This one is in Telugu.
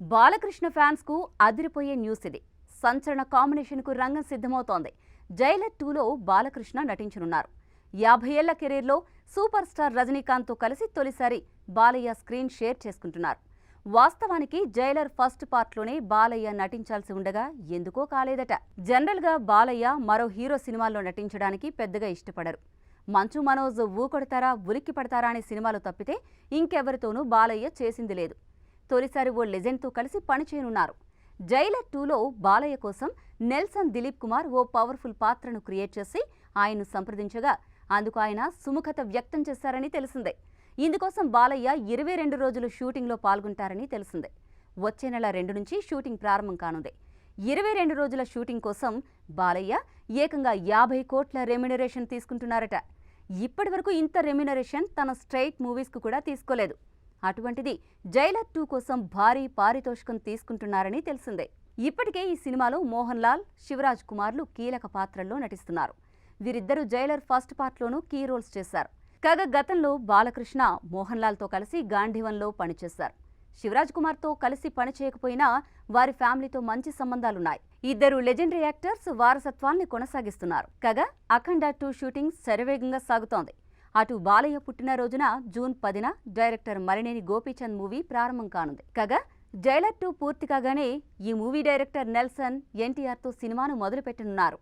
బాలకృష్ణ ఫ్యాన్స్ కు అదిరిపోయే న్యూస్ ఇది. సంచలన కాంబినేషన్ కు రంగం సిద్ధమవుతోంది. జైలర్ 2లో బాలకృష్ణ నటించనున్నారు. 50 ఏళ్ల కెరీర్లో సూపర్ స్టార్ రజనీకాంత్ తో కలిసి తొలిసారి బాలయ్య స్క్రీన్ షేర్ చేసుకుంటున్నారు. వాస్తవానికి జైలర్ ఫస్ట్ పార్ట్లోనే బాలయ్య నటించాల్సి ఉండగా ఎందుకో కాలేదట. జనరల్ గా బాలయ్య మరో హీరో సినిమాల్లో నటించడానికి పెద్దగా ఇష్టపడరు. మంచు మనోజ్ ఊకొడతారా ఉలిక్కి పడతారా అనే సినిమాలు తప్పితే ఇంకెవరితోనూ బాలయ్య చేసింది లేదు. తొలిసారి ఓ లెజెండ్తో కలిసి పనిచేయనున్నారు. జైలర్ 2లో బాలయ్య కోసం నెల్సన్ దిలీప్ కుమార్ ఓ పవర్ఫుల్ పాత్రను క్రియేట్ చేసి ఆయన్ను సంప్రదించగా అందుకు ఆయన సుముఖత వ్యక్తం చేశారని తెలిసిందే. ఇందుకోసం బాలయ్య 22 రోజులు షూటింగ్లో పాల్గొంటారని తెలిసిందే. వచ్చే నెల 2 నుంచి షూటింగ్ ప్రారంభం కానుంది. 22 రోజుల షూటింగ్ కోసం బాలయ్య ఏకంగా 50 కోట్ల రెమ్యునరేషన్ తీసుకుంటున్నారట. ఇప్పటి వరకు ఇంత రెమ్యునరేషన్ తన స్ట్రైట్ మూవీస్కు కూడా తీసుకోలేదు. అటువంటిది జైలర్ 2 కోసం భారీ పారితోషికం తీసుకుంటున్నారని తెలిసిందే. ఇప్పటికే ఈ సినిమాలో మోహన్ లాల్, శివరాజ్ కుమార్లు కీలక పాత్రల్లో నటిస్తున్నారు. వీరిద్దరూ జైలర్ ఫస్ట్ పార్ట్లోనూ కీ రోల్స్ చేశారు. కాగా గతంలో బాలకృష్ణ మోహన్ లాల్తో కలిసి గాంధీవన్లో పనిచేశారు. శివరాజ్ కుమార్తో కలిసి పనిచేయకపోయినా వారి ఫ్యామిలీతో మంచి సంబంధాలున్నాయి. ఇద్దరు లెజెండరీ యాక్టర్స్ వారసత్వాన్ని కొనసాగిస్తున్నారు. కాగా అఖండ 2 షూటింగ్ శరవేగంగా సాగుతోంది. అటు బాలయ్య పుట్టినరోజున జూన్ 10న డైరెక్టర్ మలినేని గోపీచంద్ మూవీ ప్రారంభం కానుంది. కాగా జైలర్ 2 పూర్తి కాగానే ఈ మూవీ డైరెక్టర్ నెల్సన్ ఎన్టీఆర్తో సినిమాను మొదలుపెట్టనున్నారు.